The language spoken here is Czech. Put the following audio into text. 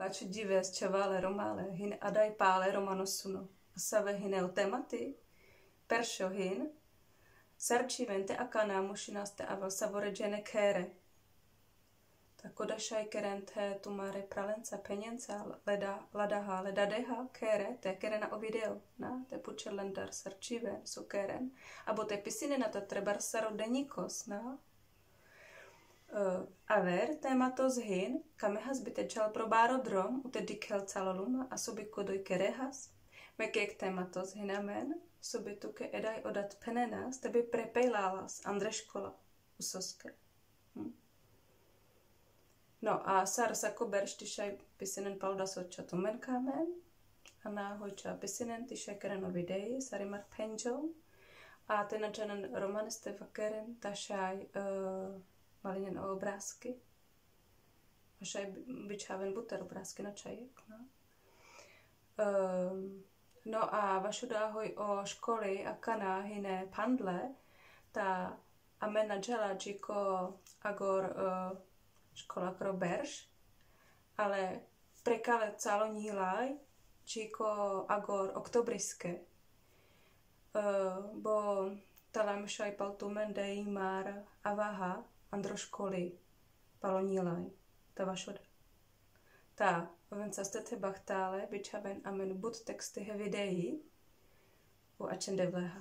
Lače dives čavale romale, hin adai pále romanosuno, save hineu temati, persho hin, sarčivente akana mušinaste avel savoregene kere. Takoda šajkerente tumare pralenca penjenca ladaha ledadeha kere, te kerena ovideo, na, te pučerlendar sarčiven so keren, abo te pisinena ta trebar sarodenikos, na. Aver tématos hin, kamehas bitečal probárodrom, ute dikel calaluma a sobikodoj kerehas, mekek tématos hinamen, sobituke edaj odat penenas, tebi prepejlálas Andreškola usoske. No a sarsako berštišaj pisinen paldas očatumen kamen, a náhojča pisinen tišaj kereno videji, sarimar penjol, a tenačanen romaniste vakeren tašaj malinen o obrázky. Vašaj byčáven buter obrázky na čajek. No, no a vašu dáhoj o školy a kaná hine pandle, ta amena džela džiko agor škola kro berš, ale prekale calo nílaj džiko agor oktobriske. Bo talem šaj paltumen dej mar avaha andro školy palonílaj, ta vašoda. Ta venca stete bachtále, byčaven amen bud texty he videí u ačende vleha.